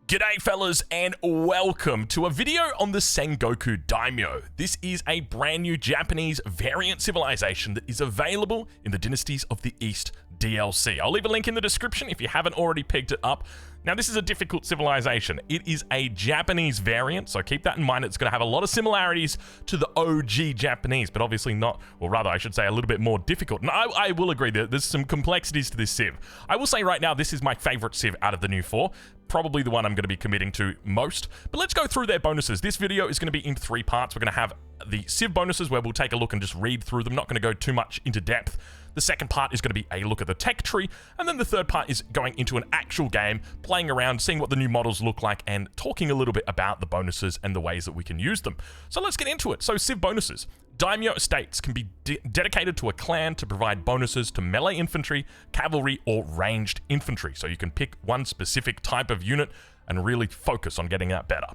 G'day fellas and welcome to a video on the Sengoku Daimyo. This is a brand new Japanese variant civilization that is available in the Dynasties of the East DLC. I'll leave a link in the description if you haven't already picked it up. Now this is a difficult civilization. It is a Japanese variant, so keep that in mind. It's going to have a lot of similarities to the OG Japanese, but obviously not, or rather I should say a little bit more difficult. And I will agree that there's some complexities to this civ. I will say right now this is my favorite civ out of the new four. Probably the one I'm going to be committing to most. But let's go through their bonuses. This video is going to be in 3 parts. We're going to have the civ bonuses where we'll take a look and just read through them. Not going to go too much into depth. The second part is going to be a look at the tech tree. And then the third part is going into an actual game, playing around, seeing what the new models look like, and talking a little bit about the bonuses and the ways that we can use them. So let's get into it. So civ bonuses. Daimyo estates can be dedicated to a clan to provide bonuses to melee infantry, cavalry, or ranged infantry. So you can pick one specific type of unit and really focus on getting that better.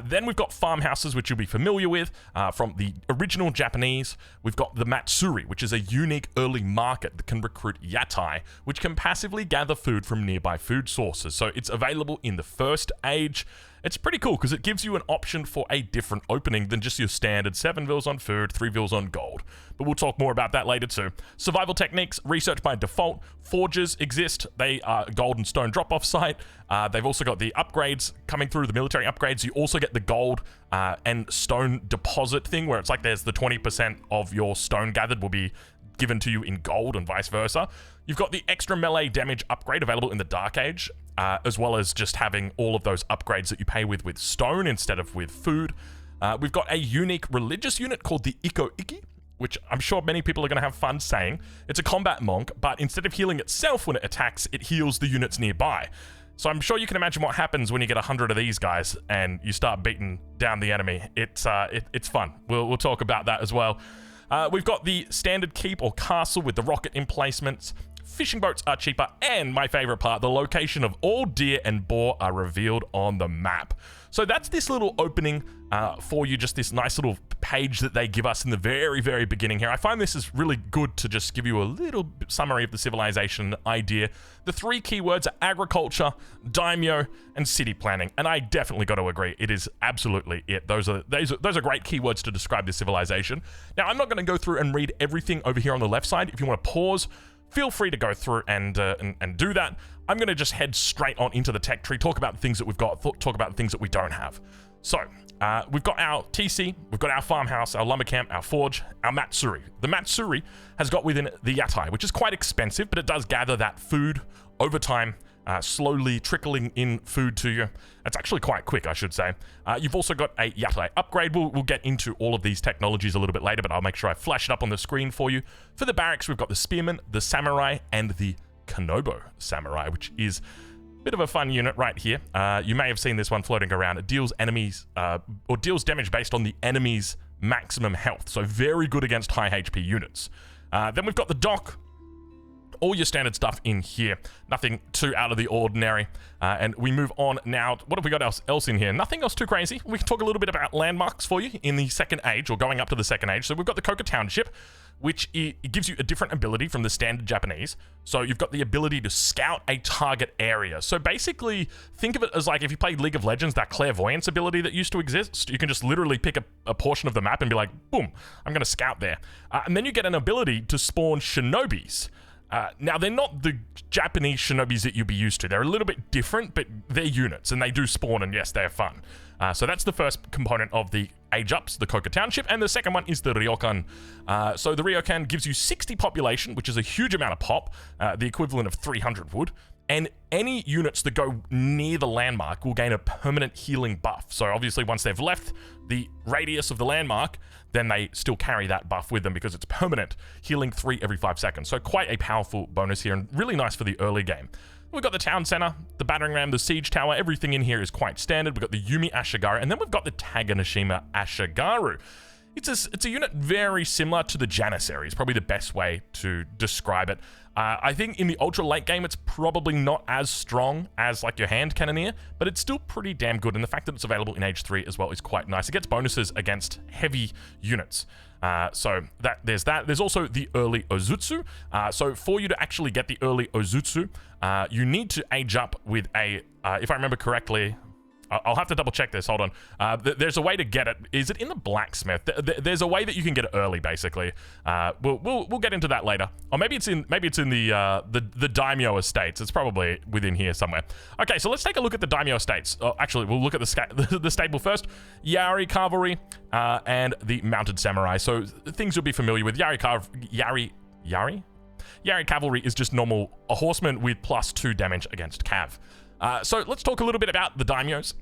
Then we've got farmhouses, which you'll be familiar with from the original Japanese. We've got the Matsuri, which is a unique early market that can recruit yatai, which can passively gather food from nearby food sources. So it's available in the first age. It's pretty cool because it gives you an option for a different opening than just your standard 7 vils on food, 3 vils on gold. But we'll talk more about that later too. Survival techniques, research by default. Forges exist. They are gold and stone drop-off site. They've also got the upgrades coming through, the military upgrades. You also get the gold and stone deposit thing where it's like there's the 20% of your stone gathered will be given to you in gold and vice versa. You've got the extra melee damage upgrade available in the Dark Age, as well as just having all of those upgrades that you pay with stone instead of with food. We've got a unique religious unit called the Iko-Iki, which I'm sure many people are going to have fun saying. It's a combat monk, but instead of healing itself when it attacks, it heals the units nearby. So I'm sure you can imagine what happens when you get 100 of these guys and you start beating down the enemy. It's fun. We'll talk about that as well. We've got the standard keep or castle with the rocket emplacements. Fishing boats are cheaper, and my favorite part, the location of all deer and boar are revealed on the map. So that's this little opening for you, just this nice little page that they give us in the very, very beginning here. I find this is really good to just give you a little summary of the civilization idea. The 3 keywords are agriculture, daimyo, and city planning, and I definitely got to agree, it is absolutely it. Those are great keywords to describe this civilization. Now, I'm not going to go through and read everything over here on the left side. If you want to pause, feel free to go through and do that. I'm going to just head straight on into the tech tree, talk about the things that we've got, talk about the things that we don't have. So, we've got our TC, we've got our farmhouse, our lumber camp, our forge, our Matsuri. The Matsuri has got within it the yatai, which is quite expensive, but it does gather that food over time, slowly trickling in food to you. It's actually quite quick, I should say. You've also got a yatai upgrade. We'll get into all of these technologies a little bit later, but I'll make sure I flash it up on the screen for you. For the barracks, we've got the spearman, the samurai, and the Kanobo samurai, which is a bit of a fun unit right here. You may have seen this one floating around. It deals enemies, or deals damage based on the enemy's maximum health, so very good against high HP units. Then we've got the dock. All your standard stuff in here. Nothing too out of the ordinary. And we move on now. What have we got else in here? Nothing else too crazy. We can talk a little bit about landmarks for you in the second age, or going up to the second age. So we've got the Koka Township, which it gives you a different ability from the standard Japanese. So you've got the ability to scout a target area. So basically, think of it as like if you played League of Legends, that clairvoyance ability that used to exist. You can just literally pick a portion of the map and be like, boom, I'm going to scout there. And then you get an ability to spawn shinobis. Now, they're not the Japanese shinobis that you'd be used to. They're a little bit different, but they're units, and they do spawn, and yes, they're fun. So that's the first component of the age ups, the Koka Township, and the second one is the Ryokan. So the Ryokan gives you 60 population, which is a huge amount of pop, the equivalent of 300 wood, and any units that go near the landmark will gain a permanent healing buff. So obviously once they've left the radius of the landmark, then they still carry that buff with them because it's permanent, healing 3 every 5 seconds. So quite a powerful bonus here and really nice for the early game. We've got the town center, the battering ram, the siege tower. Everything in here is quite standard. We've got the Yumi Ashigaru, and then we've got the Taganashima Ashigaru. It's a unit very similar to the Janissaries, probably the best way to describe it. I think in the ultra late game, it's probably not as strong as like your hand cannoneer, but it's still pretty damn good. And the fact that it's available in age 3 as well is quite nice. It gets bonuses against heavy units. So there's that. There's also the early Ozutsu. So for you to actually get the early Ozutsu, you need to age up with a, if I remember correctly, I'll have to double check this. Hold on. There's a way to get it. Is it in the blacksmith? There's a way that you can get it early, basically. We'll get into that later. Or maybe it's in the Daimyo estates. It's probably within here somewhere. Okay, so let's take a look at the Daimyo estates. Actually, we'll look at the stable first. Yari cavalry and the mounted samurai. So things you'll be familiar with. Yari cavalry is just normal, a horseman with +2 damage against cav. So let's talk a little bit about the daimyos.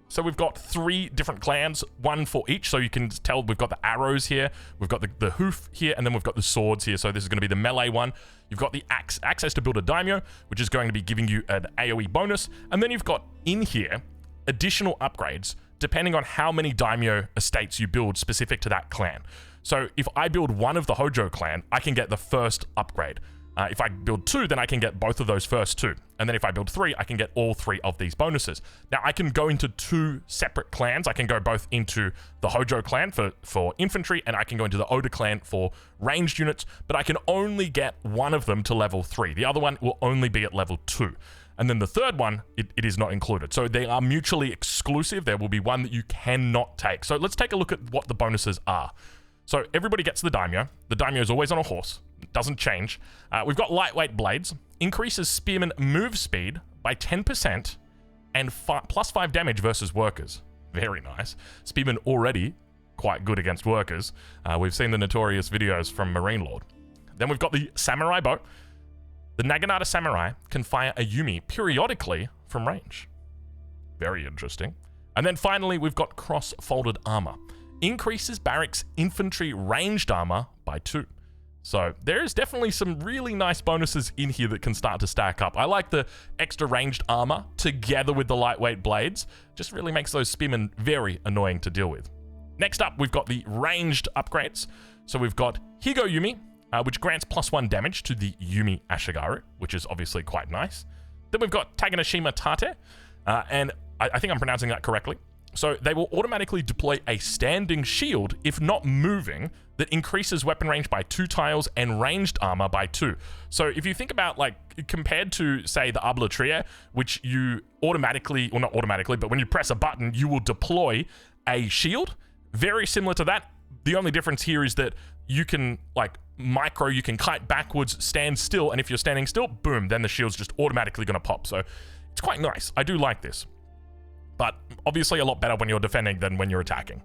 So we've got 3 different clans, one for each. So you can tell we've got the arrows here, we've got the hoof here, and then we've got the swords here. So this is going to be the melee one. You've got the access to build a daimyo, which is going to be giving you an AoE bonus. And then you've got in here additional upgrades depending on how many daimyo estates you build specific to that clan. So if I build one of the Hojo clan, I can get the first upgrade. If I build 2, then I can get both of those first 2. And then if I build 3, I can get all 3 of these bonuses. Now, I can go into 2 separate clans. I can go both into the Hojo clan for infantry, and I can go into the Oda clan for ranged units, but I can only get one of them to level 3. The other one will only be at level 2. And then the third one, it is not included. So they are mutually exclusive. There will be one that you cannot take. So let's take a look at what the bonuses are. So everybody gets the daimyo. The daimyo is always on a horse. It doesn't change. We've got lightweight blades. Increases spearman move speed by 10% and +5 damage versus workers. Very nice. Spearman already quite good against workers. We've seen the notorious videos from Marine Lord. Then we've got the samurai bow. The Naginata samurai can fire a Yumi periodically from range. Very interesting. And then finally, we've got cross-folded armor. Increases barracks infantry ranged armor by 2. So there is definitely some really nice bonuses in here that can start to stack up. I like the extra ranged armor together with the lightweight blades. Just really makes those spearmen very annoying to deal with. Next up, we've got the ranged upgrades. So we've got Higo Yumi, which grants +1 damage to the Yumi Ashigaru, which is obviously quite nice. Then we've got Taganashima Tate, and I think I'm pronouncing that correctly. So they will automatically deploy a standing shield if not moving that increases weapon range by 2 tiles and ranged armor by 2. So if you think about, like, compared to, say, the Ablatrier, which you automatically, well, not automatically, but when you press a button, you will deploy a shield. Very similar to that. The only difference here is that you can, like, you can kite backwards, stand still, and if you're standing still, boom, then the shield's just automatically going to pop. So it's quite nice. I do like this. But obviously a lot better when you're defending than when you're attacking.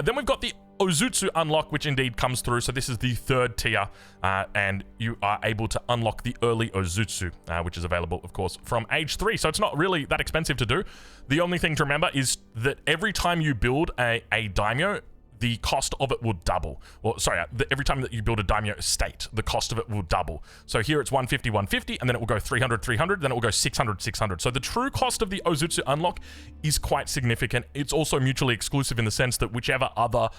Then we've got the Ozutsu unlock, which indeed comes through. So this is the 3rd tier, and you are able to unlock the early Ozutsu, which is available, of course, from age 3. So it's not really that expensive to do. The only thing to remember is that every time you build a daimyo, the cost of it will double. Well, sorry, every time that you build a daimyo estate, the cost of it will double. So here it's 150, 150, and then it will go 300, 300, then it will go 600, 600. So the true cost of the Ozutsu unlock is quite significant. It's also mutually exclusive in the sense that whichever other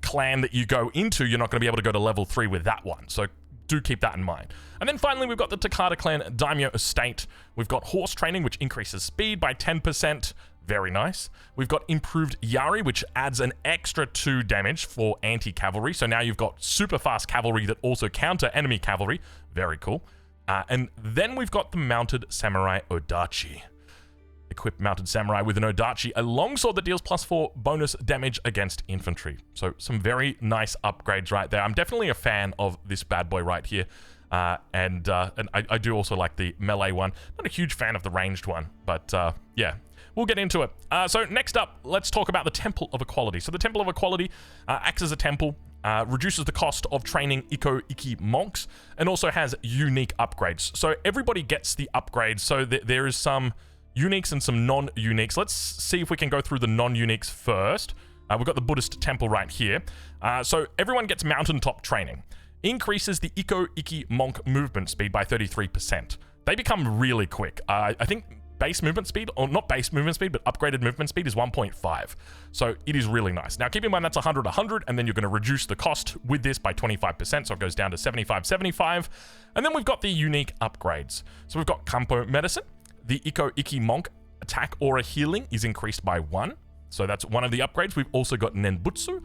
clan that you go into, you're not going to be able to go to level 3 with that one. So do keep that in mind. And then finally, we've got the Takata clan daimyo estate. We've got horse training, which increases speed by 10%. Very nice. We've got improved Yari, which adds an extra 2 damage for anti-cavalry. So now you've got super fast cavalry that also counter enemy cavalry. Very cool. And then we've got the mounted samurai Odachi. Equip mounted samurai with an Odachi, a longsword that deals +4 bonus damage against infantry. So some very nice upgrades right there. I'm definitely a fan of this bad boy right here. And I do also like the melee one. Not a huge fan of the ranged one, but yeah. We'll get into it. So next up, let's talk about the Temple of Equality. So the Temple of Equality acts as a temple, reduces the cost of training Ikko-Ikki monks, and also has unique upgrades. So everybody gets the upgrades. So there is some uniques and some non-uniques. Let's see if we can go through the non-uniques first. We've got the Buddhist temple right here. So everyone gets mountaintop training. Increases the Ikko-Ikki monk movement speed by 33%. They become really quick. I think base movement speed, or not base movement speed, but upgraded movement speed is 1.5. So it is really nice. Now keep in mind that's 100, 100, and then you're going to reduce the cost with this by 25%, so it goes down to 75, 75. And then we've got the unique upgrades. So we've got Kampo Medicine. The Ikko-Ikki monk attack aura healing is increased by 1. So that's one of the upgrades. We've also got Nenbutsu,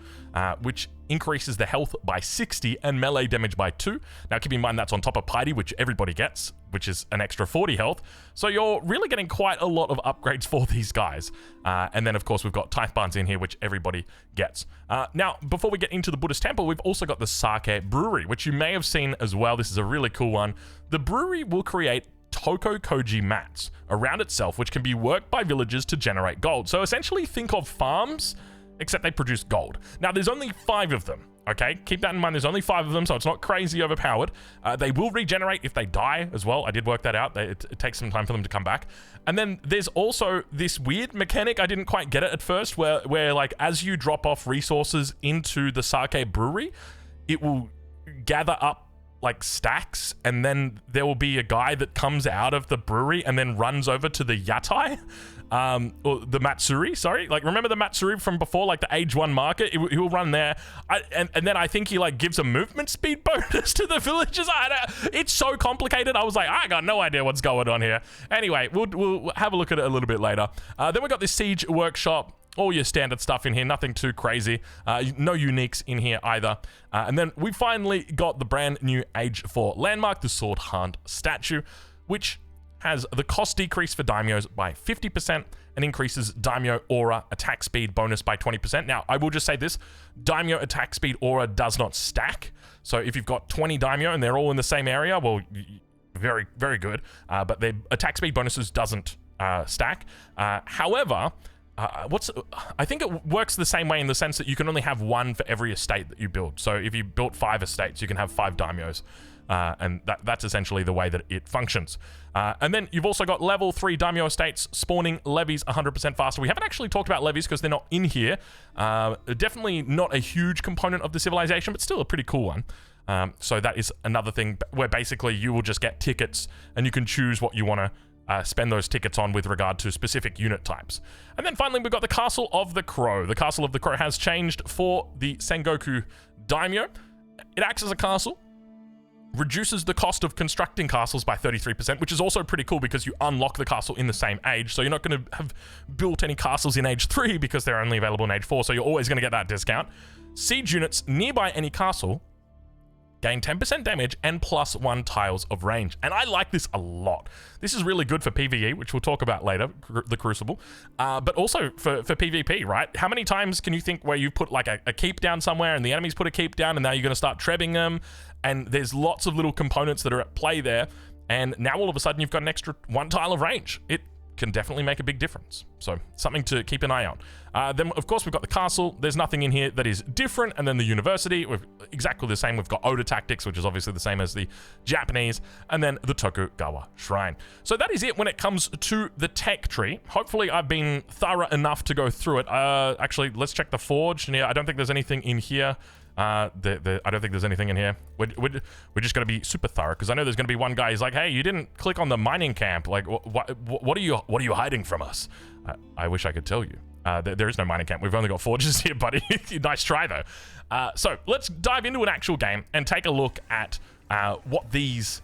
which increases the health by 60 and melee damage by 2. Now keep in mind that's on top of Piety, which everybody gets, which is an extra 40 health. So you're really getting quite a lot of upgrades for these guys. And then of course we've got Tithe Barns in here, which everybody gets. Now, before we get into the Buddhist temple, we've also got the Sake Brewery, which you may have seen as well. This is a really cool one. The brewery will create Toko Koji mats around itself, which can be worked by villagers to generate gold. So essentially think of farms, except they produce gold. Now there's only 5 of them, okay? Keep that in mind, there's only 5 of them, so it's not crazy overpowered. They will regenerate if they die as well. I did work that out. It takes some time for them to come back. And then there's also this weird mechanic, I didn't quite get it at first, where like as you drop off resources into the Sake Brewery, it will gather up like stacks, and then there will be a guy that comes out of the brewery and then runs over to the yatai, or the matsuri, sorry. Like, remember the matsuri from before, like the age 1 market? He will run there, and then I think he like gives a movement speed bonus to the villagers. It's so complicated. I was like, I got no idea what's going on here. Anyway, we'll have a look at it a little bit later. Then we got this siege workshop. All your standard stuff in here, nothing too crazy. No uniques in here either. And then we finally got the brand new Age 4 landmark, the Sword Hand statue, which has the cost decrease for daimyos by 50% and increases daimyo aura attack speed bonus by 20%. Now, I will just say this, daimyo attack speed aura does not stack. So if you've got 20 daimyo and they're all in the same area, well, very, very good. But their attack speed bonuses doesn't stack. However, I think it works the same way in the sense that you can only have 1 for every estate that you build. So if you built 5 estates, you can have 5 daimyos. And that's essentially the way that it functions. And then you've also got level 3 daimyo estates spawning levies 100% faster. We haven't actually talked about levies because they're not in here. Definitely not a huge component of the civilization, but still a pretty cool one. So that is another thing where basically you will just get tickets and you can choose what you want to spend those tickets on with regard to specific unit types. And then finally, we've got the Castle of the Crow. The Castle of the Crow has changed for the Sengoku Daimyo. It acts as a castle, reduces the cost of constructing castles by 33%, which is also pretty cool because you unlock the castle in the same age. So you're not going to have built any castles in age 3 because they're only available in age 4. So you're always going to get that discount. Siege units nearby any castle gain 10% damage and +1 tiles of range. And I like this a lot. This is really good for PvE, which we'll talk about later, the Crucible, but also for PvP, right? How many times can you think where you put like a keep down somewhere and the enemies put a keep down and now you're going to start trebbing them? And there's lots of little components that are at play there. And now all of a sudden you've got an extra 1 tile of range. It can definitely make a big difference. So something to keep an eye on. Then of course we've got the castle. There's nothing in here that is different. And then the university, we've exactly the same. We've got Oda tactics, which is obviously the same as the Japanese, and then the Tokugawa Shrine. So that is it when it comes to the tech tree. Hopefully I've been thorough enough to go through it. Actually, let's check the forge. Yeah, I don't think there's anything in here. I don't think there's anything in here. We're just going to be super thorough because I know there's going to be one guy who's like, hey, you didn't click on the mining camp. Like, what are you hiding from us? I wish I could tell you. There is no mining camp. We've only got forges here, buddy. Nice try, though. So let's dive into an actual game and take a look at what these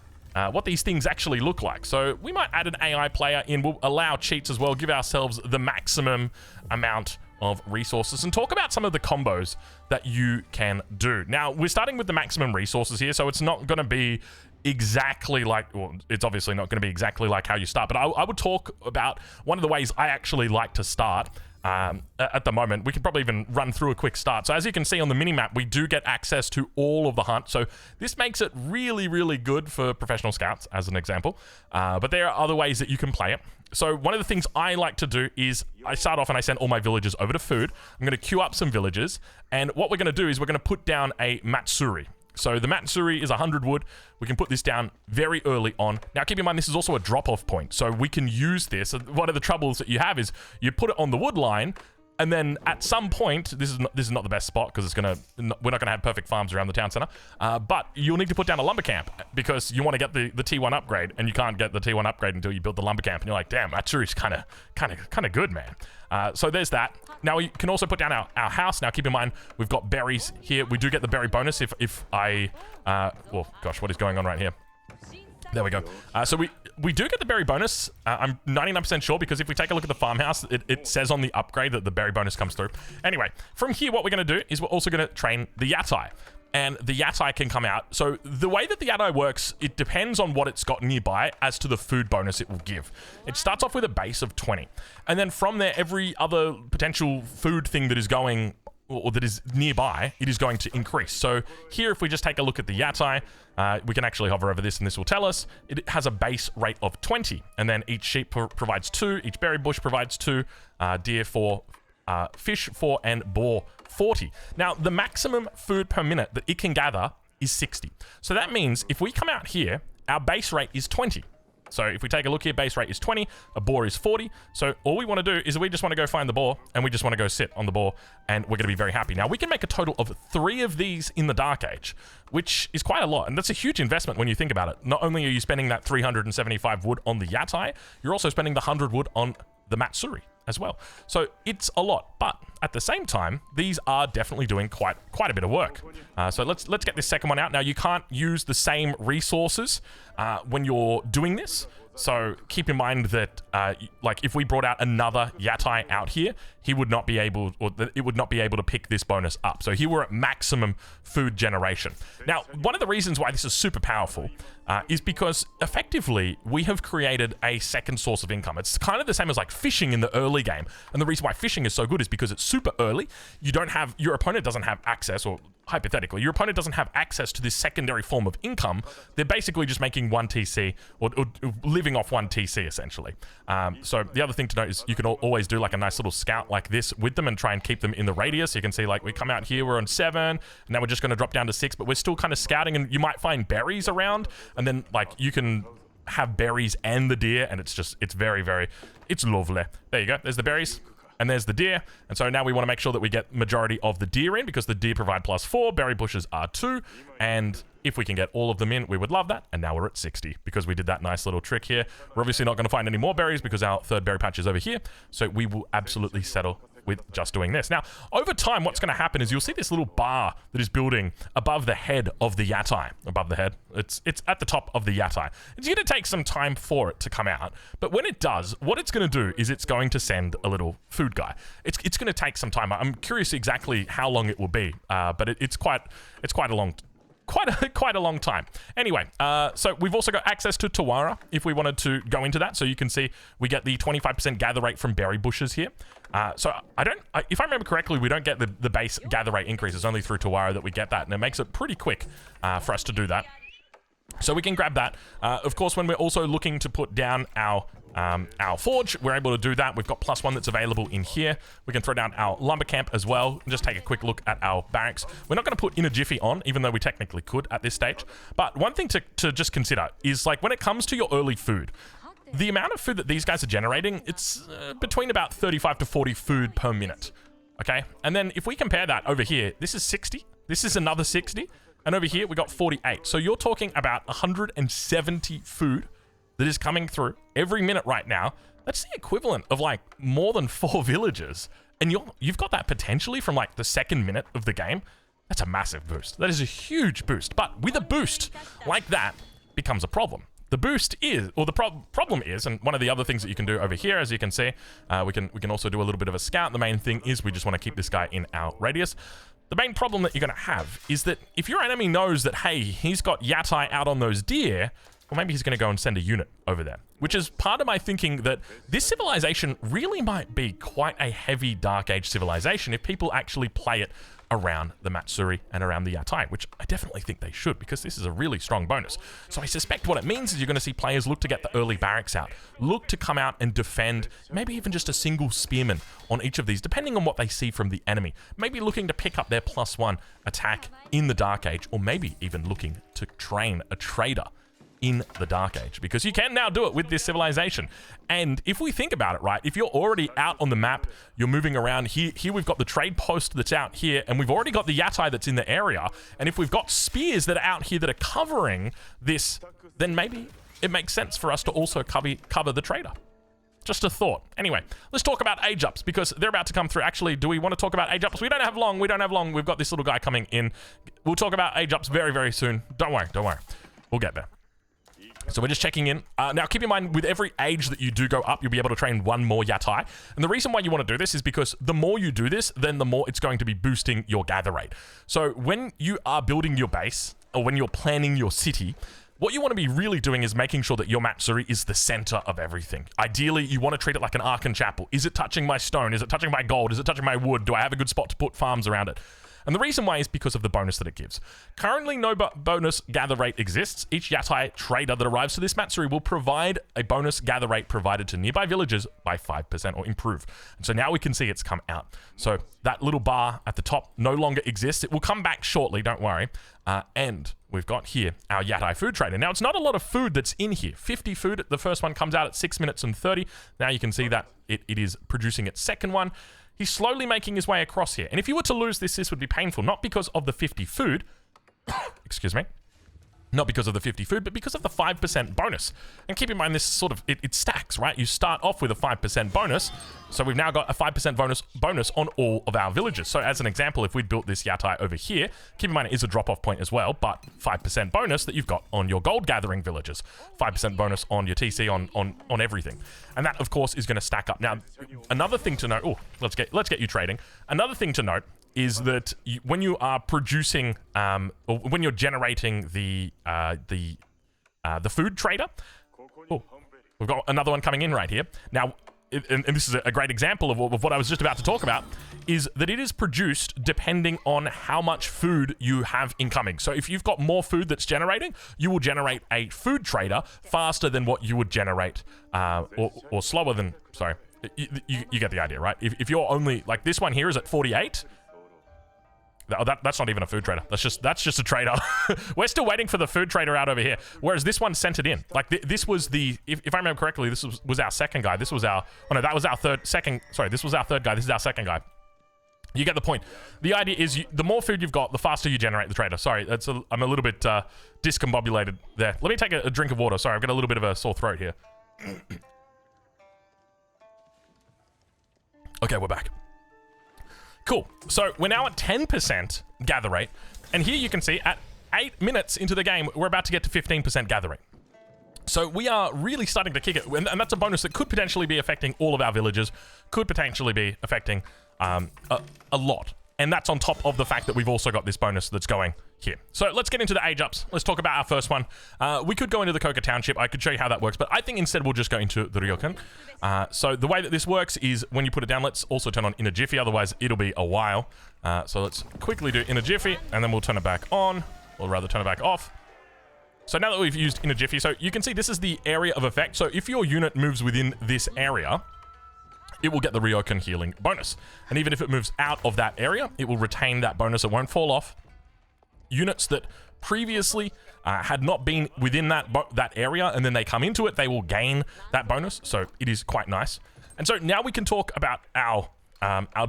things actually look like. So we might add an AI player in. We'll allow cheats as well, give ourselves the maximum amount of resources and talk about some of the combos that you can do. Now, we're starting with the maximum resources here, so it's not going to be exactly like, well, it's obviously not going to be exactly like how you start, but I would talk about one of the ways I actually like to start at the moment. We can probably even run through a quick start. So as you can see on the minimap, we do get access to all of the hunt. So this makes it really, really good for professional scouts, as an example. But there are other ways that you can play it. So one of the things I like to do is I start off and I send all my villagers over to food. I'm going to queue up some villagers. And what we're going to do is we're going to put down a Matsuri. So the Matsuri is 100 wood. We can put this down very early on. Now, keep in mind, this is also a drop-off point. So we can use this. One of the troubles that you have is you put it on the wood line, and then at some point, this is not the best spot because we're not gonna have perfect farms around the town center. But you'll need to put down a lumber camp because you want to get the T1 upgrade, and you can't get the T1 upgrade until you build the lumber camp. And you're like, damn, Matsuri's kind of good, man. So there's that. Now we can also put down our house. Now keep in mind, we've got berries here. We do get the berry bonus if I, well, gosh, what is going on right here? There we go. So we do get the berry bonus. I'm 99% sure, because if we take a look at the farmhouse, it says on the upgrade that the berry bonus comes through. Anyway, from here, what we're going to do is we're also going to train the Yatai. And the Yatai can come out. So the way that the Yatai works, it depends on what it's got nearby as to the food bonus it will give. It starts off with a base of 20. And then from there, every other potential food thing that is going, or that is nearby, it is going to increase. So here, if we just take a look at the Yatai, we can actually hover over this and this will tell us it has a base rate of 20. And then each sheep provides 2, each berry bush provides 2, deer 4, fish 4, and boar 40. Now, the maximum food per minute that it can gather is 60. So that means if we come out here, our base rate is 20. So if we take a look here, base rate is 20, a boar is 40. So all we want to do is we just want to go find the boar, and we just want to go sit on the boar, and we're going to be very happy. Now, we can make a total of 3 of these in the Dark Age, which is quite a lot, and that's a huge investment when you think about it. Not only are you spending that 375 wood on the Yatai, you're also spending the 100 wood on the Matsuri as well. So it's a lot, but at the same time, these are definitely doing quite a bit of work. So let's get this second one out. Now, you can't use the same resources when you're doing this. So keep in mind that, like, if we brought out another Yatai out here, he would not be able, or it would not be able to pick this bonus up. So here we're at maximum food generation. Now, one of the reasons why this is super powerful is because effectively we have created a second source of income. It's kind of the same as like fishing in the early game. And the reason why fishing is so good is because it's super early. You don't have, your opponent doesn't have access, or hypothetically, your opponent doesn't have access to this secondary form of income. They're basically just making 1 TC, or living off 1 TC, essentially. So the other thing to note is you can always do like a nice little scout like this with them and try and keep them in the radius. You can see, like, we come out here, we're on 7, and now we're just going to drop down to 6, but we're still kind of scouting, and you might find berries around, and then, like, you can have berries and the deer, and it's just, it's very, very, it's lovely. There you go. There's the berries. And there's the deer. And so now we want to make sure that we get majority of the deer in, because the deer provide +4, berry bushes are 2. And if we can get all of them in, we would love that. And now we're at 60 because we did that nice little trick here. We're obviously not going to find any more berries because our third berry patch is over here. So we will absolutely settle with just doing this. Now, over time, what's going to happen is you'll see this little bar that is building above the head of the Yatai. Above the head. It's at the top of the Yatai. It's going to take some time for it to come out. But when it does, what it's going to do is it's going to send a little food guy. It's going to take some time. I'm curious exactly how long it will be, but it's quite a long quite a long time. Anyway, so we've also got access to Tawara if we wanted to go into that. So you can see we get the 25% gather rate from berry bushes here. So if I remember correctly, we don't get the base gather rate increase. It's only through Tawara that we get that, and it makes it pretty quick for us to do that. So we can grab that. Of course, when we're also looking to put down our forge, we're able to do that. We've got +1 that's available in here. We can throw down our lumber camp as well and just take a quick look at our barracks. We're not going to put in a jiffy on, even though we technically could at this stage. But one thing to just consider is, like, when it comes to your early food, the amount of food that these guys are generating, it's between about 35 to 40 food per minute. Okay? And then if we compare that over here, this is 60. This is another 60. And over here, we got 48. So you're talking about 170 food that is coming through every minute right now. That's the equivalent of, like, more than 4 villages. And you've got that potentially from, like, the second minute of the game. That's a massive boost. That is a huge boost. But with a boost like that becomes a problem. The boost is, or the problem is, and one of the other things that you can do over here, as you can see, we can also do a little bit of a scout. The main thing is we just want to keep this guy in our radius. The main problem that you're going to have is that if your enemy knows that, hey, he's got Yatai out on those deer, well, maybe he's going to go and send a unit over there. Which is part of my thinking that this civilization really might be quite a heavy Dark Age civilization if people actually play it around the Matsuri and around the Yatai, which I definitely think they should, because this is a really strong bonus. So I suspect what it means is you're going to see players look to get the early barracks out, look to come out and defend, maybe even just a single spearman on each of these, depending on what they see from the enemy. Maybe looking to pick up their +1 attack in the Dark Age, or maybe even looking to train a trader in the Dark Age, because you can now do it with this civilization. And if we think about it, right, if you're already out on the map, you're moving around here we've got the trade post that's out here, and we've already got the Yatai that's in the area, and if we've got spears that are out here that are covering this, then maybe it makes sense for us to also cover the trader. Just a thought. Anyway, let's talk about age ups, because they're about to come through. Actually, do we want to talk about age ups? We don't have long. We've got this little guy coming in. We'll talk about age ups very, very soon. Don't worry. We'll get there. So we're just checking in. Now, keep in mind, with every age that you do go up, you'll be able to train one more yatai. And the reason why you want to do this is because the more you do this, then the more it's going to be boosting your gather rate. So when you are building your base, or when you're planning your city, what you want to be really doing is making sure that your Matsuri is the center of everything. Ideally, you want to treat it like an Arkan chapel. Is it touching my stone? Is it touching my gold? Is it touching my wood? Do I have a good spot to put farms around it? And the reason why is because of the bonus that it gives. Currently, no bonus gather rate exists. Each yatai trader that arrives to this Matsuri will provide a bonus gather rate provided to nearby villages by 5% or improve. And so now we can see it's come out. So that little bar at the top no longer exists. It will come back shortly, don't worry. And we've got here our yatai food trader. Now, it's not a lot of food that's in here. 50 food. The first one comes out at 6 minutes and 30. Now you can see that it is producing its second one. He's slowly making his way across here. And if you were to lose this, this would be painful. Not because of the 50 food. Excuse me. Not because of the 50 food, but because of the 5% bonus. And keep in mind, this sort of, it stacks, right? You start off with a 5% bonus. So we've now got a 5% bonus on all of our villages. So as an example, if we'd built this yatai over here, keep in mind it is a drop-off point as well, but 5% bonus that you've got on your gold gathering villages. 5% bonus on your TC on everything. And that, of course, is going to stack up. Now, another thing to note, oh, let's get you trading. Another thing to note is that when you are producing, or when you're generating the food trader, oh, we've got another one coming in right here. Now, and this is a great example of what I was just about to talk about, is that it is produced depending on how much food you have incoming. So if you've got more food that's generating, you will generate a food trader faster than what you would generate, or slower than, sorry, you get the idea, right? If you're only, like this one here is at 48, that's not even a food trader. That's just a trader. We're still waiting for the food trader out over here. Whereas this one sent it in. Like this was the, if I remember correctly, this was our second guy. This was our, oh no, that was our second guy. This is our second guy. You get the point. The idea is the more food you've got, the faster you generate the trader. Sorry, I'm a little bit discombobulated there. Let me take a drink of water. Sorry, I've got a little bit of a sore throat here. Okay, we're back. Cool. So we're now at 10% gather rate. And here you can see at 8 minutes into the game, we're about to get to 15% gather rate. So we are really starting to kick it. And that's a bonus that could potentially be affecting all of our villages, could potentially be affecting a lot. And that's on top of the fact that we've also got this bonus that's going here. So let's get into the age ups. Let's talk about our first one. We could go into the Koka Township. I could show you how that works, but I think instead we'll just go into the Ryokan. So the way that this works is when you put it down, let's also turn on in a jiffy, otherwise it'll be a while. So let's quickly do in a jiffy, and then we'll turn it back on, or rather turn it back off. So now that we've used in a jiffy, so you can see this is the area of effect. So if your unit moves within this area, it will get the Ryokan healing bonus. And even if it moves out of that area, it will retain that bonus. It won't fall off. Units that previously had not been within that area, and then they come into it, they will gain that bonus. So it is quite nice. And so now we can talk about our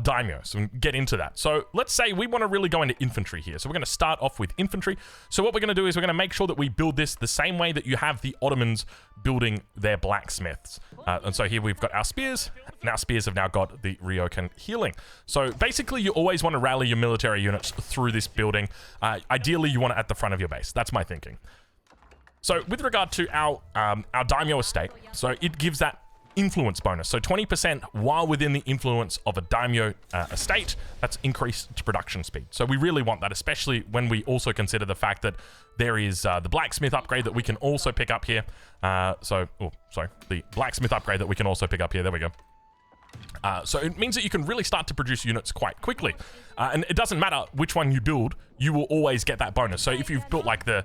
daimyo, so we can get into that. So let's say we want to really go into infantry here. So we're going to start off with infantry. So what we're going to do is we're going to make sure that we build this the same way that you have the Ottomans building their blacksmiths. And so here we've got our spears, and our spears have now got the Ryokan healing. So basically you always want to rally your military units through this building. Ideally you want it at the front of your base. That's my thinking. So with regard to our daimyo estate, so it gives that influence bonus. So 20% while within the influence of a daimyo estate, that's increased to production speed. So we really want that, especially when we also consider the fact that there is the blacksmith upgrade that we can also pick up here. The blacksmith upgrade that we can also pick up here. There we go. So it means that you can really start to produce units quite quickly. And it doesn't matter which one you build, you will always get that bonus. So if you've built like the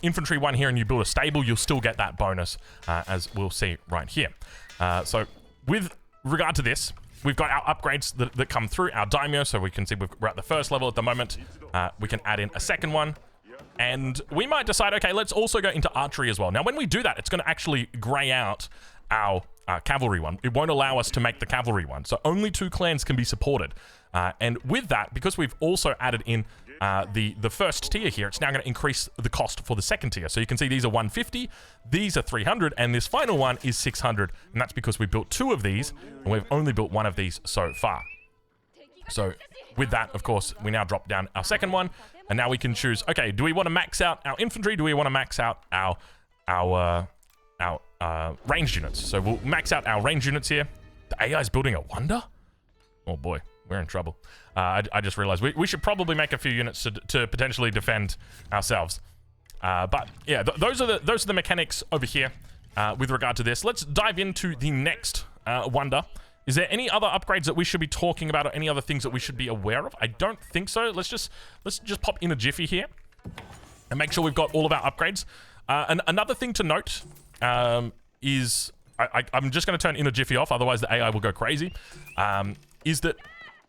infantry one here and you build a stable, you'll still get that bonus, as we'll see right here. So with regard to this, we've got our upgrades that come through our daimyo. So we can see we're at the first level at the moment. We can add in a second one. And we might decide, okay, let's also go into archery as well. Now, when we do that, it's going to actually grey out our cavalry one. It won't allow us to make the cavalry one. So only 2 clans can be supported. And with that, because we've also added in the first tier here, it's now going to increase the cost for the second tier. So you can see these are 150, these are 300, and this final one is 600. And that's because we built 2 of these, and we've only built 1 of these so far. So with that, of course, we now drop down our second one, and now we can choose, okay, do we want to max out our infantry? Do we want to max out our ranged units? So we'll max out our ranged units here. The AI is building a wonder? Oh boy, we're in trouble. I just realized we should probably make a few units to potentially defend ourselves. But yeah, those are the mechanics over here with regard to this. Let's dive into the next wonder. Is there any other upgrades that we should be talking about, or any other things that we should be aware of? I don't think so. Let's just pop in a jiffy here and make sure we've got all of our upgrades. And another thing to note is I'm just going to turn in a jiffy off, otherwise the AI will go crazy. Is that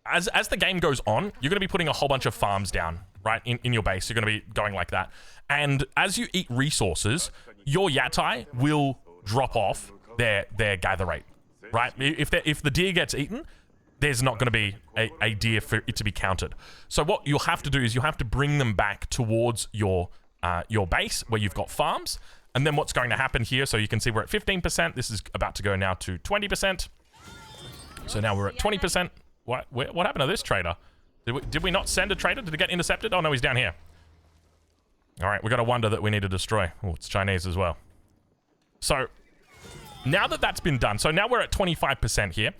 as the game goes on, you're going to be putting a whole bunch of farms down, right, in your base. You're going to be going like that. And as you eat resources, your yatai will drop off their gather rate, right? If the deer gets eaten, there's not going to be a deer for it to be counted. So what you'll have to do is you have to bring them back towards your base where you've got farms. And then what's going to happen here, so you can see we're at 15%. This is about to go now to 20%. So now we're at 20%. What happened to this trader? Did we not send a trader? Did it get intercepted? Oh no, he's down here. All right, we got a wonder that we need to destroy. Oh, it's Chinese as well. So now that that's been done, so now we're at 25% here.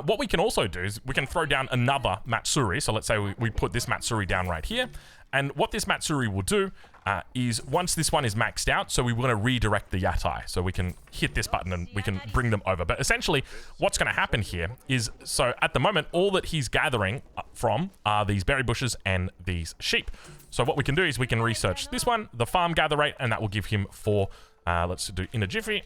What we can also do is we can throw down another Matsuri. So let's say we put this Matsuri down right here. And what this Matsuri will do is once this one is maxed out, so we want to redirect the yatai. So we can hit this button and we can bring them over. But essentially, what's going to happen here is, so at the moment, all that he's gathering from are these berry bushes and these sheep. So what we can do is we can research this one, the farm gather rate, and that will give him 4, let's do in a jiffy.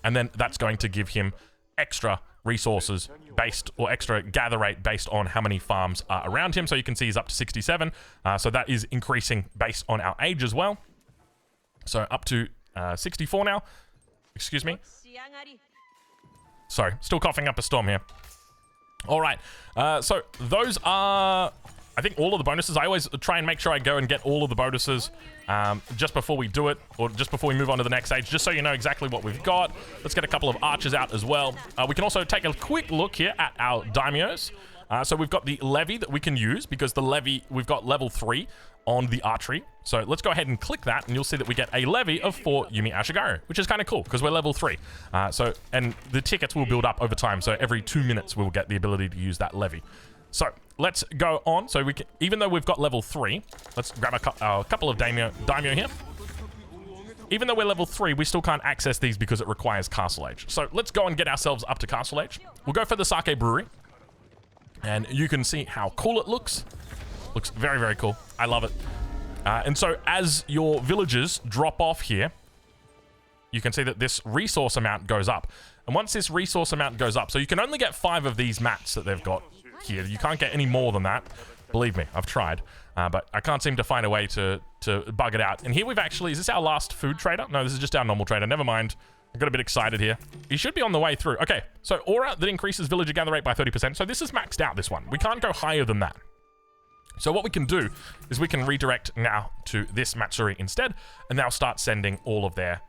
And then that's going to give him extra resources based, or extra gather rate based on how many farms are around him. So you can see he's up to 67. So that is increasing based on our age as well. So up to 64 now. Excuse me. Sorry, still coughing up a storm here. All right. So those are, I think, all of the bonuses. I always try and make sure I go and get all of the bonuses just before we do it, or just before we move on to the next stage, just so you know exactly what we've got. Let's get a couple of archers out as well. We can also take a quick look here at our daimyos. So we've got the levy that we can use, because the levy, we've got level 3 on the archery. So let's go ahead and click that, and you'll see that we get a levy of 4 Yumi Ashigaru, which is kind of cool because we're level 3. And the tickets will build up over time. So every 2 minutes we'll get the ability to use that levy. So let's go on. So we can, even though we've got level 3, let's grab a couple of daimyo here. Even though we're level 3, we still can't access these because it requires Castle Age. So let's go and get ourselves up to Castle Age. We'll go for the sake brewery. And you can see how cool it looks. Looks very, very cool. I love it. And so as your villagers drop off here, you can see that this resource amount goes up. And once this resource amount goes up, so you can only get 5 of these mats that they've got here. You can't get any more than that. Believe me, I've tried. But I can't seem to find a way to bug it out. And here we've actually, is this our last food trader? No, this is just our normal trader. Never mind. I got a bit excited here. He should be on the way through. Okay, so aura that increases villager gather rate by 30%. So this is maxed out, this one. We can't go higher than that. So what we can do is we can redirect now to this Matsuri instead, and they'll start sending all of their,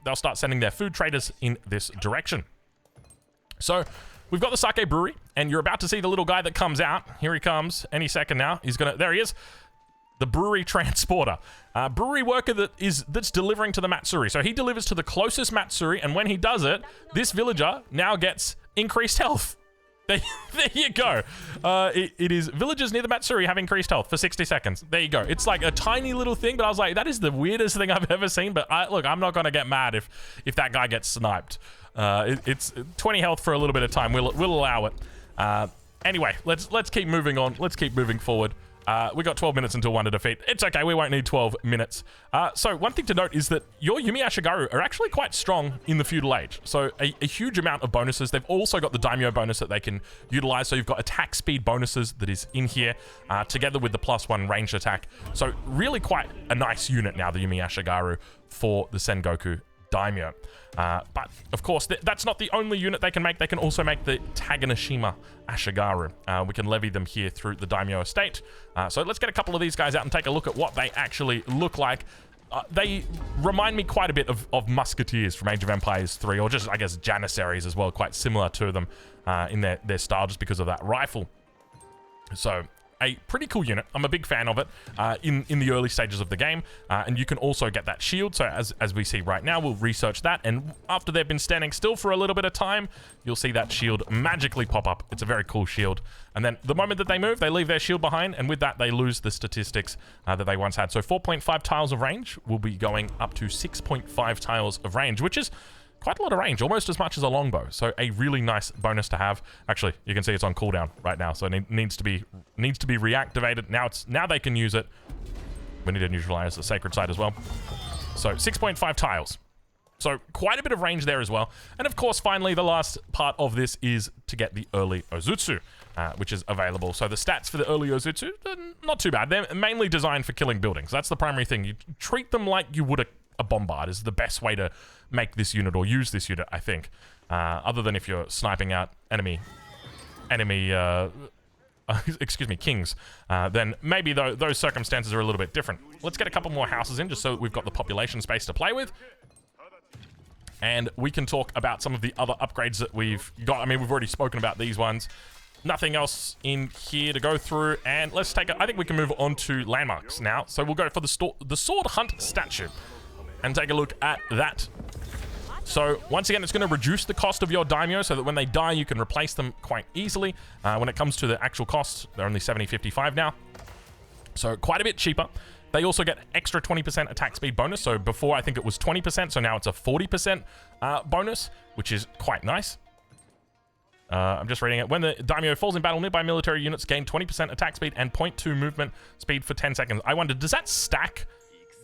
they'll start sending their food traders in this direction. So we've got the sake brewery, and you're about to see the little guy that comes out. Here he comes any second now. He's gonna, there he is. The brewery transporter. Brewery worker that's delivering to the Matsuri. So he delivers to the closest Matsuri, and when he does it, this villager now gets increased health. There you go. It is villagers near the Matsuri have increased health for 60 seconds. There you go. It's like a tiny little thing, but I was like, that is the weirdest thing I've ever seen. But look, I'm not going to get mad if that guy gets sniped. It's 20 health for a little bit of time. We'll allow it. Anyway, let's keep moving on. Let's keep moving forward. We got 12 minutes until wonder defeat. It's okay, we won't need 12 minutes. So one thing to note is that your Yumi Ashigaru are actually quite strong in the feudal age. So a huge amount of bonuses. They've also got the daimyo bonus that they can utilize. So you've got attack speed bonuses that is in here, together with the +1 ranged attack. So really quite a nice unit now, the Yumi Ashigaru, for the Sengoku Daimyo. But of course, that's not the only unit they can make. They can also make the Taganashima Ashigaru. We can levy them here through the Daimyo estate. So let's get a couple of these guys out and take a look at what they actually look like. They remind me quite a bit of Musketeers from Age of Empires 3, or just, I guess, Janissaries as well, quite similar to them in their style, just because of that rifle. So a pretty cool unit. I'm a big fan of it in the early stages of the game. And you can also get that shield. So as we see right now, we'll research that. And after they've been standing still for a little bit of time, you'll see that shield magically pop up. It's a very cool shield. And then the moment that they move, they leave their shield behind. And with that, they lose the statistics that they once had. So 4.5 tiles of range will be going up to 6.5 tiles of range, which is quite a lot of range, almost as much as a longbow. So a really nice bonus to have. Actually, you can see it's on cooldown right now, so it needs to be reactivated. Now they can use it. We need to neutralize the sacred site as well. So 6.5 tiles. So quite a bit of range there as well. And of course, finally, the last part of this is to get the early Ozutsu, which is available. So the stats for the early Ozutsu, not too bad. They're mainly designed for killing buildings. That's the primary thing. You treat them like you would a bombard is the best way to make this unit or use this unit, I think. Other than if you're sniping out enemy excuse me, kings, then maybe those circumstances are a little bit different. Let's get a couple more houses in just so we've got the population space to play with. And we can talk about some of the other upgrades that we've got. I mean, we've already spoken about these ones. Nothing else in here to go through. And let's take I think we can move on to landmarks now. So we'll go for the sword hunt statue and take a look at that. So once again, it's going to reduce the cost of your daimyo so that when they die, you can replace them quite easily. When it comes to the actual cost, they're only 70.55 now. So quite a bit cheaper. They also get extra 20% attack speed bonus. So before, I think it was 20%. So now it's a 40% bonus, which is quite nice. I'm just reading it. When the daimyo falls in battle, nearby military units gain 20% attack speed and 0.2 movement speed for 10 seconds. I wonder, does that stack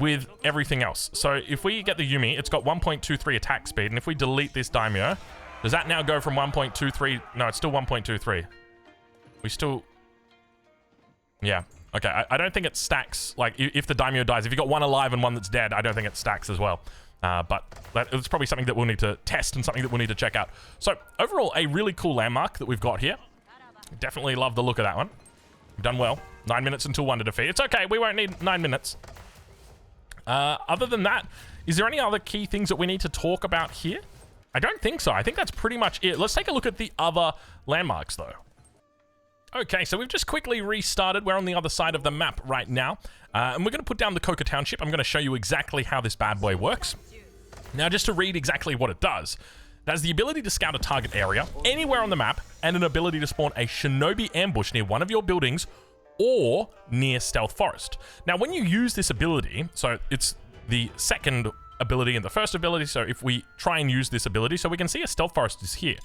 with everything else? So if we get the Yumi, it's got 1.23 attack speed, and if we delete this daimyo, does that now go from 1.23? No, it's still 1.23. We still... Yeah. Okay, I don't think it stacks. Like, if the daimyo dies, if you got one alive and one that's dead, I don't think it stacks as well. But it's probably something that we'll need to test and something that we'll need to check out. So, overall, a really cool landmark that we've got here. Definitely love the look of that one. We've done well. 9 minutes until one to defeat. It's okay, we won't need 9 minutes. Other than that, is there any other key things that we need to talk about here? I don't think so. I think that's pretty much it. Let's take a look at the other landmarks, though. Okay, so we've just quickly restarted. We're on the other side of the map right now. And we're going to put down the Coca Township. I'm going to show you exactly how this bad boy works. Now, just to read exactly what it does. It has the ability to scout a target area anywhere on the map and an ability to spawn a shinobi ambush near one of your buildings or near stealth forest. Now, when you use this ability, so it's the second ability and the first ability. So if we try and use this ability, so we can see a stealth forest is here.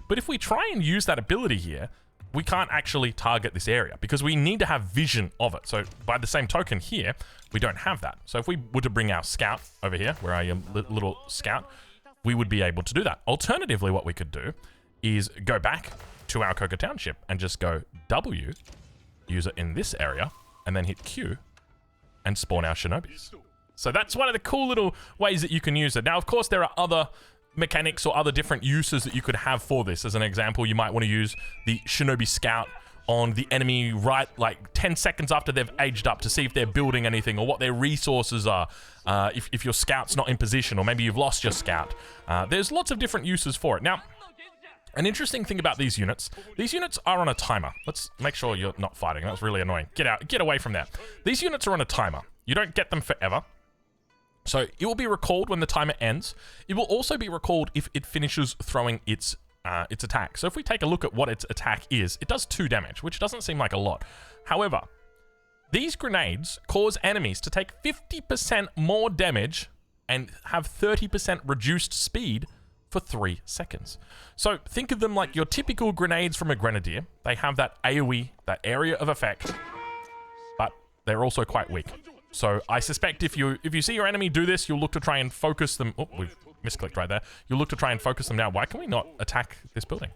But if we try and use that ability here, we can't actually target this area because we need to have vision of it. So by the same token here, we don't have that. So if we were to bring our scout over here, where I am, little scout, we would be able to do that. Alternatively, what we could do is go back to our Coca Township and just go W, use it in this area, and then hit Q and spawn our shinobis. So that's one of the cool little ways that you can use it. Now, of course, there are other mechanics or other different uses that you could have for this. As an example, you might want to use the shinobi scout on the enemy right like 10 seconds after they've aged up to see if they're building anything or what their resources are, if your scout's not in position or maybe you've lost your scout. There's lots of different uses for it. Now, an interesting thing about these units are on a timer. Let's make sure you're not fighting. That's really annoying. Get out, get away from that. These units are on a timer. You don't get them forever. So it will be recalled when the timer ends. It will also be recalled if it finishes throwing its attack. So if we take a look at what its attack is, it does 2 damage, which doesn't seem like a lot. However, these grenades cause enemies to take 50% more damage and have 30% reduced speed for 3 seconds. So think of them like your typical grenades from a grenadier. They have that AoE, that area of effect, but they're also quite weak. So I suspect if you see your enemy do this, you'll look to try and focus them. Oh, we've misclicked right there. You'll look to try and focus them now. Why can we not attack this building?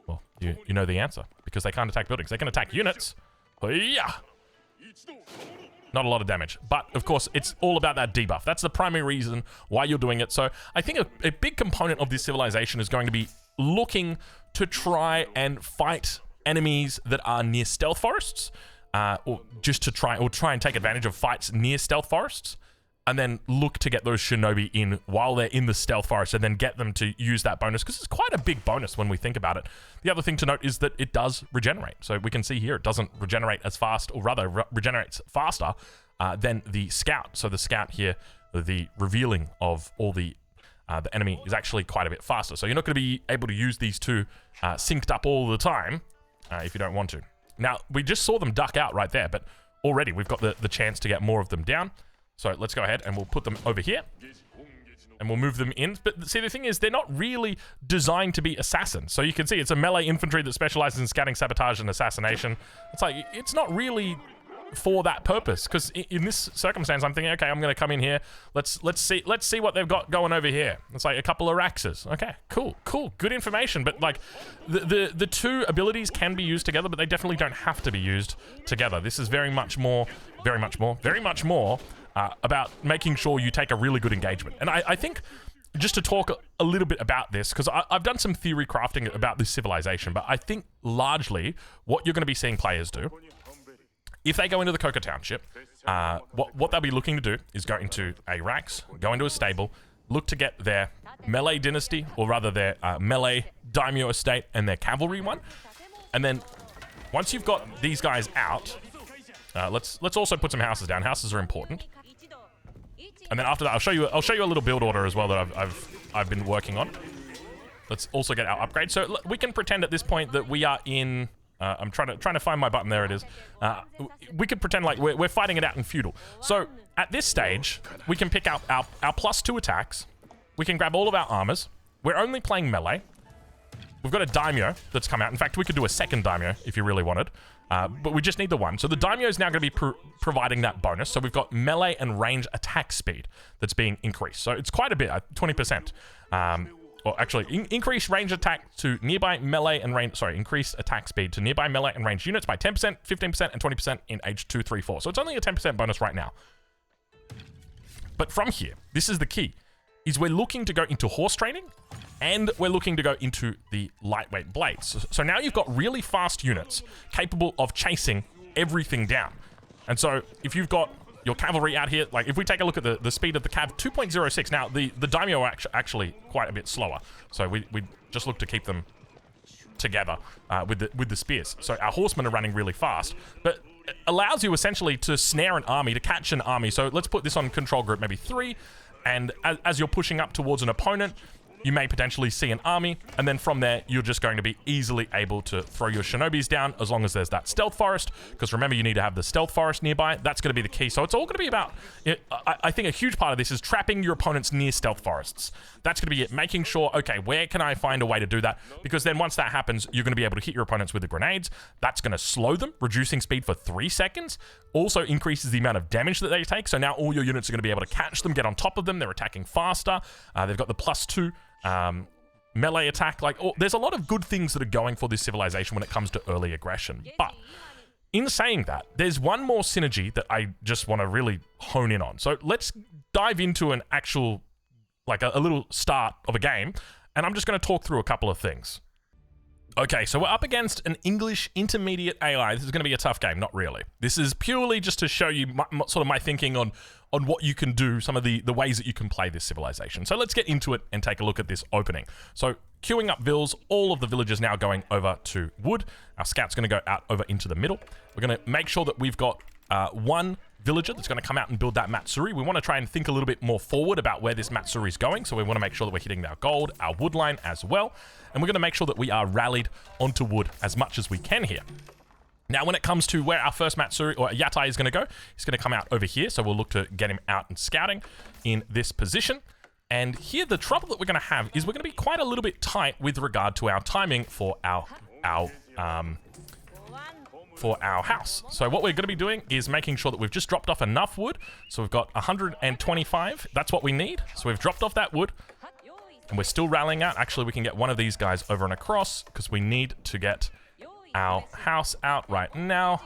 Well, you know the answer. Because they can't attack buildings. They can attack units. Yeah. Not a lot of damage. But, of course, it's all about that debuff. That's the primary reason why you're doing it. So I think a big component of this civilization is going to be looking to try and fight enemies that are near stealth forests. Or just to try and take advantage of fights near stealth forests. and then look to get those shinobi in while they're in the stealth forest, and then get them to use that bonus, because it's quite a big bonus when we think about it. The other thing to note is that it does regenerate. So we can see here it doesn't regenerate as fast, or rather regenerates faster than the scout. So the scout here, the revealing of all the enemy is actually quite a bit faster. So you're not going to be able to use these two synced up all the time if you don't want to. Now, we just saw them duck out right there, but already we've got the chance to get more of them down. So let's go ahead and we'll put them over here. And we'll move them in. But see, the thing is, they're not really designed to be assassins. So you can see it's a melee infantry that specializes in scouting, sabotage, and assassination. It's like, it's not really for that purpose, because in this circumstance I'm thinking, okay, I'm going to come in here, let's see what they've got going over here. It's like a couple of Raxes. Okay, cool, good information. But like the two abilities can be used together, but they definitely don't have to be used together. This is very much more about making sure you take a really good engagement. And I think, just to talk a little bit about this, because I've done some theory crafting about this civilization, but I think largely what you're going to be seeing players do, if they go into the Coca Township, what they'll be looking to do is go into a Rax, go into a stable, look to get their melee dynasty, or rather their melee daimyo estate and their cavalry one. And then once you've got these guys out, let's also put some houses down. Houses are important. And then after that, I'll show you a little build order as well that I've been working on. Let's also get our upgrade. So we can pretend at this point that we are in. I'm trying to find my button. There it is. We could pretend like we're fighting it out in feudal. So at this stage, we can pick out our +2 attacks. We can grab all of our armors. We're only playing melee. We've got a daimyo that's come out. In fact, we could do a second daimyo if you really wanted. But we just need the one. So the daimyo is now going to be providing that bonus. So we've got melee and range attack speed that's being increased. So it's quite a bit, 20%. Or actually, increase range attack to nearby melee and range. Sorry, increase attack speed to nearby melee and range units by 10%, 15%, and 20% in age 2, 3, 4. So it's only a 10% bonus right now. But from here, this is the key: is we're looking to go into horse training, and we're looking to go into the lightweight blades. So now you've got really fast units capable of chasing everything down. And so if you've got your cavalry out here, like if we take a look at the speed of the cav, 2.06. Now the daimyo are actually quite a bit slower, so we just look to keep them together with the spears. So our horsemen are running really fast, but it allows you essentially to snare an army, to catch an army. So let's put this on control group maybe 3, and as you're pushing up towards an opponent, you may potentially see an army, and then from there, you're just going to be easily able to throw your shinobis down as long as there's that stealth forest, because remember, you need to have the stealth forest nearby. That's going to be the key. So it's all going to be about, I think a huge part of this is trapping your opponents near stealth forests. That's going to be it, making sure, okay, where can I find a way to do that? Because then once that happens, you're going to be able to hit your opponents with the grenades. That's going to slow them, reducing speed for 3 seconds. Also increases the amount of damage that they take. So now all your units are going to be able to catch them, get on top of them. They're attacking faster. They've got the +2 melee attack. Like, there's a lot of good things that are going for this civilization when it comes to early aggression. But in saying that, there's one more synergy that I just want to really hone in on. So let's dive into an actual, like a little start of a game, and I'm just going to talk through a couple of things. Okay, so we're up against an English intermediate AI. This is going to be a tough game. Not really. This is purely just to show you sort of my thinking on what you can do, some of the ways that you can play this civilization. So let's get into it and take a look at this opening. So queuing up vills, all of the villagers now going over to wood. Our scout's going to go out over into the middle. We're going to make sure that we've got one villager that's going to come out and build that Matsuri. We want to try and think a little bit more forward about where this Matsuri is going. So we want to make sure that we're hitting our gold, our wood line as well. And we're going to make sure that we are rallied onto wood as much as we can here. Now, when it comes to where our first Matsuri or Yatai is going to go, he's going to come out over here. So we'll look to get him out and scouting in this position. And here, the trouble that we're going to have is we're going to be quite a little bit tight with regard to our timing for our house. So what we're going to be doing is making sure that we've just dropped off enough wood. So we've got 125. That's what we need. So we've dropped off that wood. And we're still rallying out. Actually, we can get one of these guys over and across because we need to get our house out right now.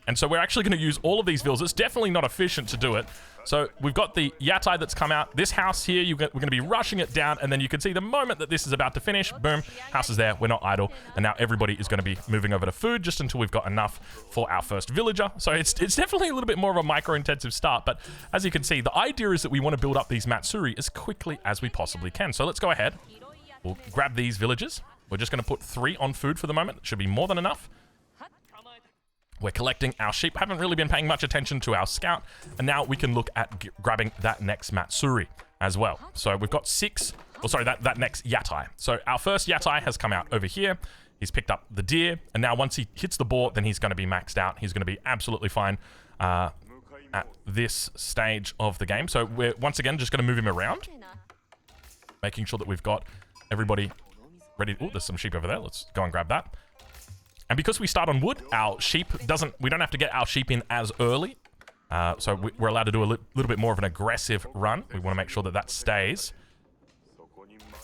And so we're actually going to use all of these villas. It's definitely not efficient to do it. So we've got the Yatai that's come out. This house here, we're going to be rushing it down. And then you can see the moment that this is about to finish, boom, house is there. We're not idle. And now everybody is going to be moving over to food just until we've got enough for our first villager. So it's definitely a little bit more of a micro-intensive start. But as you can see, the idea is that we want to build up these Matsuri as quickly as we possibly can. So let's go ahead. We'll grab these villagers. We're just going to put 3 on food for the moment. It should be more than enough. We're collecting our sheep. Haven't really been paying much attention to our scout. And now we can look at grabbing that next Matsuri as well. So we've got 6. Oh, sorry, that next Yatai. So our first Yatai has come out over here. He's picked up the deer. And now once he hits the boar, then he's going to be maxed out. He's going to be absolutely fine at this stage of the game. So we're, once again, just going to move him around. Making sure that we've got everybody ready. Oh, there's some sheep over there. Let's go and grab that. And because we start on wood, our sheep we don't have to get our sheep in as early. So we're allowed to do a little bit more of an aggressive run. We want to make sure that that stays.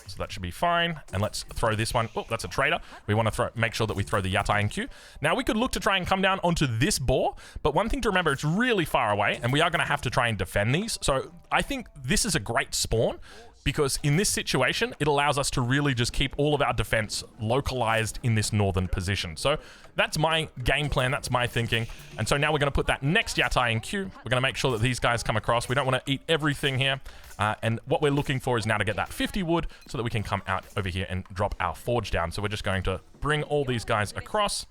So that should be fine. And let's throw this one. Oh, that's a trader. We want to make sure that we throw the Yatai in queue. Now we could look to try and come down onto this boar, but one thing to remember, it's really far away and we are going to have to try and defend these. So I think this is a great spawn, because in this situation, it allows us to really just keep all of our defense localized in this northern position. So that's my game plan, that's my thinking. And so now we're going to put that next Yatai in queue. We're going to make sure that these guys come across. We don't want to eat everything here. And what we're looking for is now to get that 50 wood so that we can come out over here and drop our forge down. So we're just going to bring all these guys across.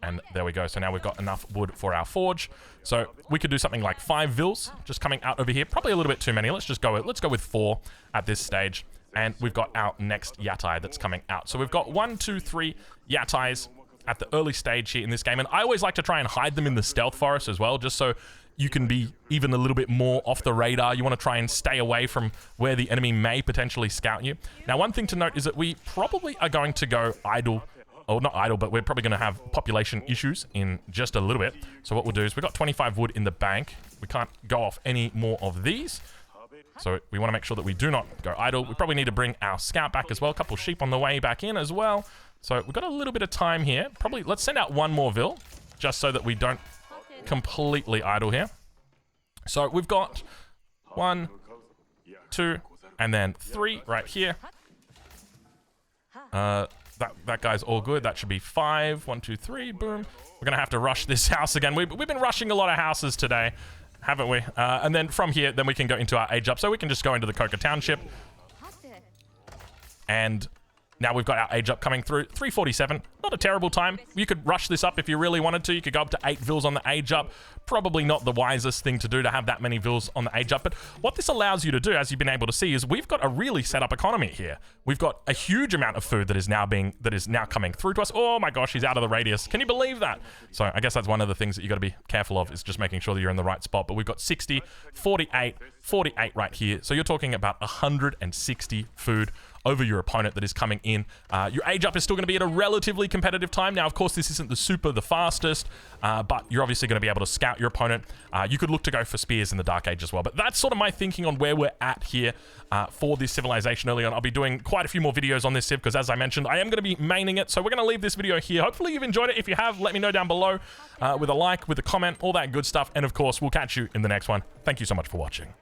And there we go. So now we've got enough wood for our forge. So we could do something like 5 vills just coming out over here. Probably a little bit too many. Let's go with 4 at this stage. And we've got our next Yatai that's coming out. So we've got 1, 2, 3 Yatais at the early stage here in this game. And I always like to try and hide them in the stealth forest as well, just so you can be even a little bit more off the radar. You want to try and stay away from where the enemy may potentially scout you. Now, one thing to note is that we probably are going to go idle. Oh, not idle, but we're probably going to have population issues in just a little bit. So what we'll do is we've got 25 wood in the bank. We can't go off any more of these. So we want to make sure that we do not go idle. We probably need to bring our scout back as well. A couple sheep on the way back in as well. So we've got a little bit of time here. Probably let's send out 1 more vill just so that we don't completely idle here. So we've got 1, 2, and then 3 right here. That guy's all good. That should be 5. 1, 2, 3. Boom. We're going to have to rush this house again. We've been rushing a lot of houses today, haven't we? And then from here, then we can go into our age up. So we can just go into the Coca Township. And now we've got our age up coming through. 347. Not a terrible time. You could rush this up if you really wanted to. You could go up to 8 vills on the age up. Probably not the wisest thing to do to have that many vills on the age up. But what this allows you to do, as you've been able to see, is we've got a really set up economy here. We've got a huge amount of food that is now coming through to us. Oh my gosh, he's out of the radius. Can you believe that? So I guess that's one of the things that you got to be careful of, is just making sure that you're in the right spot. But we've got 60, 48, 48 right here. So you're talking about 160 food over your opponent that is coming in. Your age up is still going to be at a relatively competitive time. Now, of course, this isn't the fastest, but you're obviously going to be able to scout your opponent. You could look to go for spears in the Dark Age as well. But that's sort of my thinking on where we're at here for this civilization early on. I'll be doing quite a few more videos on this civ because, as I mentioned, I am going to be maining it. So we're going to leave this video here. Hopefully you've enjoyed it. If you have, let me know down below with a like, with a comment, all that good stuff. And of course, we'll catch you in the next one. Thank you so much for watching.